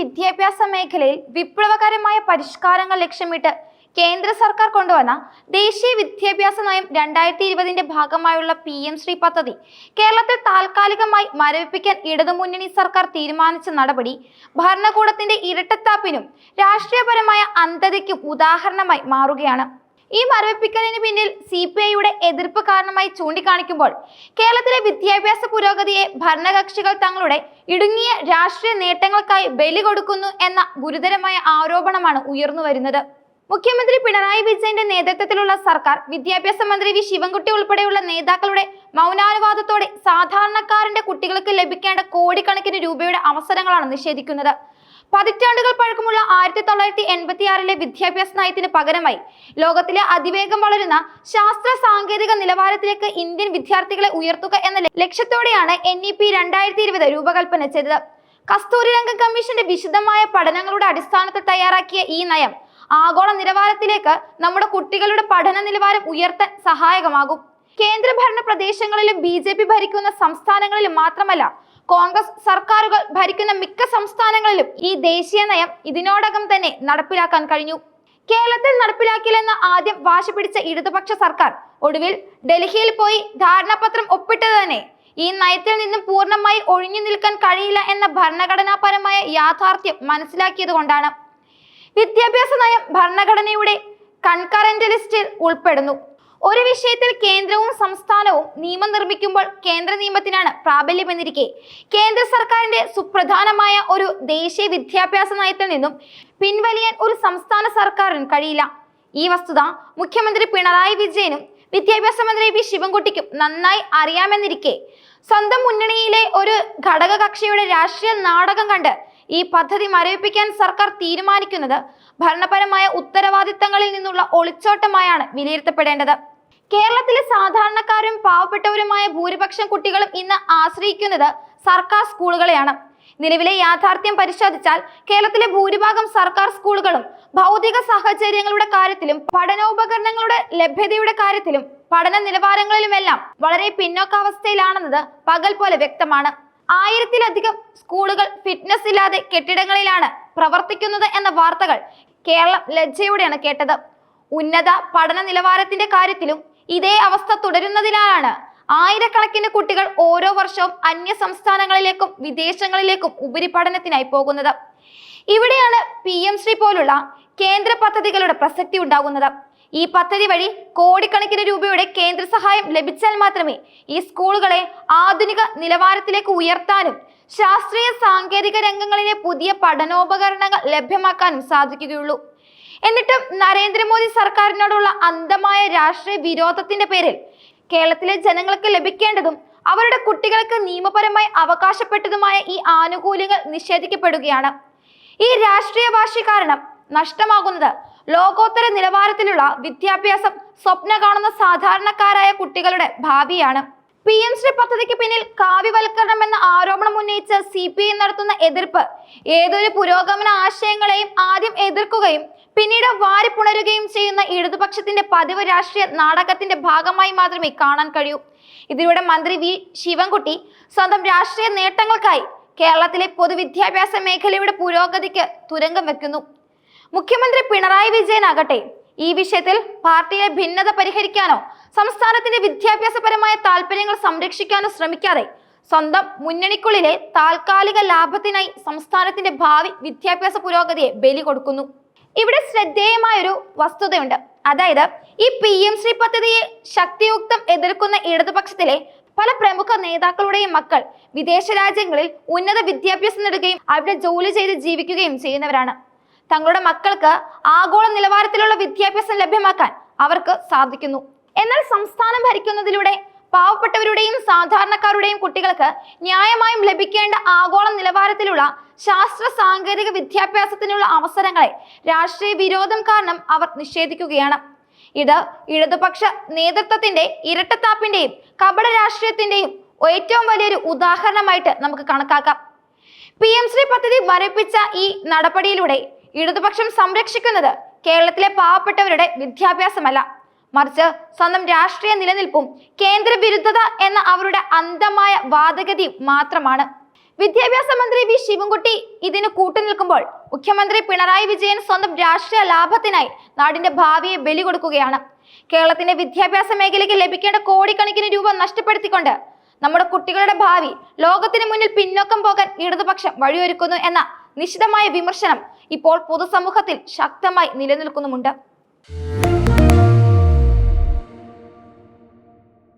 വിദ്യാഭ്യാസ മേഖലയിൽ വിപ്ലവകരമായ പരിഷ്കാരങ്ങൾ ലക്ഷ്യമിട്ട് കേന്ദ്ര സർക്കാർ കൊണ്ടുവന്ന ദേശീയ വിദ്യാഭ്യാസ നയം 2020 ഭാഗമായുള്ള PM-ശ്രീ പദ്ധതി കേരളത്തിൽ താൽക്കാലികമായി മരവിപ്പിക്കാൻ ഇടതുമുന്നണി സർക്കാർ തീരുമാനിച്ച നടപടി ഭരണകൂടത്തിന്റെ ഇരട്ടത്താപ്പിനും രാഷ്ട്രീയപരമായ അന്ധതയ്ക്കും ഉദാഹരണമായി മാറുകയാണ്. ഈ മരവിപ്പിക്കലിന് പിന്നിൽ CPI-യുടെ എതിർപ്പ് കാരണമായി ചൂണ്ടിക്കാണിക്കുമ്പോൾ കേരളത്തിലെ വിദ്യാഭ്യാസ പുരോഗതിയെ ഭരണകക്ഷികൾ തങ്ങളുടെ ഇടുങ്ങിയ രാഷ്ട്രീയ നേട്ടങ്ങൾക്കായി ബലി കൊടുക്കുന്നു എന്ന ഗുരുതരമായ ആരോപണമാണ് ഉയർന്നു വരുന്നത്. മുഖ്യമന്ത്രി പിണറായി വിജയന്റെ നേതൃത്വത്തിലുള്ള സർക്കാർ വിദ്യാഭ്യാസ മന്ത്രി വി ശിവൻകുട്ടി ഉൾപ്പെടെയുള്ള നേതാക്കളുടെ മൗനാനുവാദത്തോടെ സാധാരണക്കാരന്റെ കുട്ടികൾക്ക് ലഭിക്കേണ്ട കോടിക്കണക്കിന് രൂപയുടെ അവസരങ്ങളാണ് നിഷേധിക്കുന്നത്. പതിറ്റാണ്ടുകൾ പഴക്കമുള്ള 1986 വിദ്യാഭ്യാസ നയത്തിന് പകരമായി ലോകത്തിലെ അതിവേഗം വളരുന്ന ശാസ്ത്ര സാങ്കേതിക നിലവാരത്തിലേക്ക് ഇന്ത്യൻ വിദ്യാർത്ഥികളെ ഉയർത്തുക എന്ന ലക്ഷ്യത്തോടെയാണ് NEP 2020 രൂപകൽപ്പന ചെയ്തത്. കസ്തൂരിരംഗൻ കമ്മീഷന്റെ വിശദമായ പഠനങ്ങളുടെ അടിസ്ഥാനത്തിൽ തയ്യാറാക്കിയ ഈ നയം ആഗോള നിലവാരത്തിലേക്ക് നമ്മുടെ കുട്ടികളുടെ പഠന നിലവാരം ഉയർത്താൻ സഹായകമാകും. കേന്ദ്രഭരണ പ്രദേശങ്ങളിലും BJP ഭരിക്കുന്ന സംസ്ഥാനങ്ങളിലും മാത്രമല്ല, കോൺഗ്രസ് സർക്കാരുകൾ ഭരിക്കുന്ന മിക്ക സംസ്ഥാനങ്ങളിലും ഈ ദേശീയ നയം ഇതിനോടകം തന്നെ നടപ്പിലാക്കാൻ കഴിഞ്ഞു. കേരളത്തിൽ നടപ്പിലാക്കില്ലെന്ന് ആദ്യം വാശി പിടിച്ച ഇടതുപക്ഷ സർക്കാർ ഒടുവിൽ ഡൽഹിയിൽ പോയി ധാരണാപത്രം ഒപ്പിട്ടത് തന്നെ ഈ നയത്തിൽ നിന്നും പൂർണ്ണമായി ഒഴിഞ്ഞു നിൽക്കാൻ കഴിയില്ല എന്ന ഭരണഘടനാപരമായ യാഥാർത്ഥ്യം മനസ്സിലാക്കിയത് കൊണ്ടാണ്. വിദ്യാഭ്യാസ നയം ഭരണഘടനയുടെ കൺകറന്റ് ലിസ്റ്റിൽ ഉൾപ്പെടുന്നു. ഒരു വിഷയത്തിൽ കേന്ദ്രവും സംസ്ഥാനവും നിയമം നിർമ്മിക്കുമ്പോൾ കേന്ദ്ര നിയമത്തിനാണ് പ്രാബല്യമെന്നിരിക്കെ കേന്ദ്ര സർക്കാരിന്റെ സുപ്രധാനമായ ഒരു ദേശീയ വിദ്യാഭ്യാസ നയത്തിൽ നിന്നും പിൻവലിയാൻ ഒരു സംസ്ഥാന സർക്കാരിന് കഴിയില്ല. ഈ വസ്തുത മുഖ്യമന്ത്രി പിണറായി വിജയനും വിദ്യാഭ്യാസ മന്ത്രി വി ശിവൻകുട്ടിക്കും നന്നായി അറിയാമെന്നിരിക്കെ സ്വന്തം മുന്നണിയിലെ ഒരു ഘടകകക്ഷിയുടെ രാഷ്ട്രീയ നാടകം കണ്ട് ഈ പദ്ധതി മരവിപ്പിക്കാൻ സർക്കാർ തീരുമാനിക്കുന്നത് ഭരണപരമായ ഉത്തരവാദിത്തങ്ങളിൽ നിന്നുള്ള ഒളിച്ചോട്ടമായാണ് വിലയിരുത്തപ്പെടേണ്ടത്. കേരളത്തിലെ സാധാരണക്കാരും പാവപ്പെട്ടവരുമായ ഭൂരിപക്ഷം കുട്ടികളും ഇന്ന് ആശ്രയിക്കുന്നത് സർക്കാർ സ്കൂളുകളെയാണ്. നിലവിലെ യാഥാർത്ഥ്യം പരിശോധിച്ചാൽ കേരളത്തിലെ ഭൂരിഭാഗം സർക്കാർ സ്കൂളുകളും ഭൗതിക സാഹചര്യങ്ങളുടെ കാര്യത്തിലും പഠനോപകരണങ്ങളുടെ ലഭ്യതയുടെ കാര്യത്തിലും പഠന നിലവാരങ്ങളിലുമെല്ലാം വളരെ പിന്നോക്കാവസ്ഥയിലാണെന്നത് പകൽ പോലെ വ്യക്തമാണ്. 1000-ലധികം സ്കൂളുകൾ ഫിറ്റ്നസ് ഇല്ലാതെ കെട്ടിടങ്ങളിലാണ് പ്രവർത്തിക്കുന്നത് എന്ന വാർത്തകൾ കേരളം ലജ്ജയോടെയാണ് കേട്ടത്. ഉന്നത പഠന നിലവാരത്തിന്റെ കാര്യത്തിലും ഇതേ അവസ്ഥ തുടരുന്നതിനാലാണ് ആയിരക്കണക്കിന് കുട്ടികൾ ഓരോ വർഷവും അന്യ സംസ്ഥാനങ്ങളിലേക്കും വിദേശങ്ങളിലേക്കും ഉപരിപഠനത്തിനായി പോകുന്നത്. ഇവിടെയാണ് PM-ശ്രീ പോലുള്ള കേന്ദ്ര പദ്ധതികളുടെ പ്രസക്തി ഉണ്ടാകുന്നത്. ഈ പദ്ധതി വഴി കോടിക്കണക്കിന് രൂപയുടെ കേന്ദ്ര സഹായം ലഭിച്ചാൽ മാത്രമേ ഈ സ്കൂളുകളെ ആധുനിക നിലവാരത്തിലേക്ക് ഉയർത്താനും ശാസ്ത്രീയ സാങ്കേതിക രംഗങ്ങളിലെ പുതിയ പഠനോപകരണങ്ങൾ ലഭ്യമാക്കാനും സാധിക്കുകയുള്ളൂ. എന്നിട്ടും നരേന്ദ്രമോദി സർക്കാരിനോടുള്ള അന്ധമായ രാഷ്ട്രീയ വിരോധത്തിന്റെ പേരിൽ കേരളത്തിലെ ജനങ്ങൾക്ക് ലഭിക്കേണ്ടതും അവരുടെ കുട്ടികൾക്ക് നിയമപരമായി അവകാശപ്പെട്ടതുമായ ഈ ആനുകൂല്യങ്ങൾ നിഷേധിക്കപ്പെടുകയാണ്. ഈ രാഷ്ട്രീയ വാശി കാരണം നഷ്ടമാകുന്നത് ലോകോത്തര നിലവാരത്തിലുള്ള വിദ്യാഭ്യാസം സ്വപ്ന കാണുന്ന സാധാരണക്കാരായ കുട്ടികളുടെ ഭാവിയാണ്. PM-ശ്രീ പദ്ധതിക്ക് പിന്നിൽ കാവ്യവൽക്കരണം എന്ന ആരോപണം ഉന്നയിച്ച് CPI നടത്തുന്ന എതിർപ്പ് ഏതൊരു പുരോഗമന ആശയങ്ങളെയും ആദ്യം എതിർക്കുകയും പിന്നീട് വാരിപ്പുണരുകയും ചെയ്യുന്ന ഇടതുപക്ഷത്തിന്റെ പതിവ് രാഷ്ട്രീയ നാടകത്തിന്റെ ഭാഗമായി മാത്രമേ കാണാൻ കഴിയൂ. ഇതിലൂടെ മന്ത്രി വി ശിവൻകുട്ടി സ്വന്തം രാഷ്ട്രീയ നേട്ടങ്ങൾക്കായി കേരളത്തിലെ പൊതുവിദ്യാഭ്യാസ മേഖലയുടെ പുരോഗതിക്ക് തുരങ്കം വെക്കുന്നു. മുഖ്യമന്ത്രി പിണറായി വിജയനാകട്ടെ ഈ വിഷയത്തിൽ പാർട്ടിയിലെ ഭിന്നത പരിഹരിക്കാനോ സംസ്ഥാനത്തിന്റെ വിദ്യാഭ്യാസപരമായ താല്പര്യങ്ങൾ സംരക്ഷിക്കാനോ ശ്രമിക്കാതെ സ്വന്തം മുന്നണിക്കുള്ളിലെ താൽക്കാലിക ലാഭത്തിനായി സംസ്ഥാനത്തിന്റെ ഭാവി വിദ്യാഭ്യാസ പുരോഗതിയെ ബലി കൊടുക്കുന്നു. ഇവിടെ ശ്രദ്ധേയമായൊരു വസ്തുതയുണ്ട്. അതായത് ഈ PM-ശ്രീ പദ്ധതിയെ ശക്തിയുക്തം എതിർക്കുന്ന ഇടതുപക്ഷത്തിലെ പല പ്രമുഖ നേതാക്കളുടെയും മക്കൾ വിദേശ രാജ്യങ്ങളിൽ ഉന്നത വിദ്യാഭ്യാസം നേടുകയും അവിടെ ജോലി ചെയ്ത് ജീവിക്കുകയും ചെയ്യുന്നവരാണ്. തങ്ങളുടെ മക്കൾക്ക് ആഗോള നിലവാരത്തിലുള്ള വിദ്യാഭ്യാസം ലഭ്യമാക്കാൻ അവർക്ക് സാധിക്കുന്നു. എന്നാൽ സംസ്ഥാനം ഭരിക്കുന്നതിലൂടെ പാവപ്പെട്ടവരുടെയും സാധാരണക്കാരുടെയും കുട്ടികൾക്ക് ന്യായമായും ലഭിക്കേണ്ട ആഗോള നിലവാരത്തിലുള്ള ശാസ്ത്ര സാങ്കേതിക വിദ്യാഭ്യാസത്തിനുള്ള അവസരങ്ങളെ രാഷ്ട്രീയ വിരോധം കാരണം അവർ നിഷേധിക്കുകയാണ്. ഇത് ഇടതുപക്ഷ നേതൃത്വത്തിന്റെ ഇരട്ടത്താപ്പിന്റെയും കപട രാഷ്ട്രീയത്തിന്റെയും ഏറ്റവും വലിയൊരു ഉദാഹരണമായിട്ട് നമുക്ക് കണക്കാക്കാം. PM-ശ്രീ പദ്ധതി മരവിപ്പിച്ച ഈ നടപടിയിലൂടെ ഇടതുപക്ഷം സംരക്ഷിക്കുന്നത് കേരളത്തിലെ പാവപ്പെട്ടവരുടെ വിദ്യാഭ്യാസമല്ല, മറിച്ച് സ്വന്തം രാഷ്ട്രീയ നിലനിൽപ്പും കേന്ദ്ര വിരുദ്ധത എന്ന അവരുടെ അന്ധമായ വാദഗതിയും മാത്രമാണ്. വിദ്യാഭ്യാസ മന്ത്രി വി ശിവൻകുട്ടി ഇതിന് കൂട്ടുനിൽക്കുമ്പോൾ മുഖ്യമന്ത്രി പിണറായി വിജയൻ സ്വന്തം രാഷ്ട്രീയ ലാഭത്തിനായി നാടിന്റെ ഭാവിയെ ബലി കൊടുക്കുകയാണ്. കേരളത്തിന്റെ വിദ്യാഭ്യാസ മേഖലയ്ക്ക് ലഭിക്കേണ്ട കോടിക്കണക്കിന് രൂപ നഷ്ടപ്പെടുത്തിക്കൊണ്ട് നമ്മുടെ കുട്ടികളുടെ ഭാവി ലോകത്തിന് മുന്നിൽ പിന്നോക്കം പോകാൻ ഇടതുപക്ഷം വഴിയൊരുക്കുന്നു എന്ന നിശിതമായ വിമർശനം ഇപ്പോൾ പൊതുസമൂഹത്തിൽ ശക്തമായി നിലനിൽക്കുന്നുമുണ്ട്.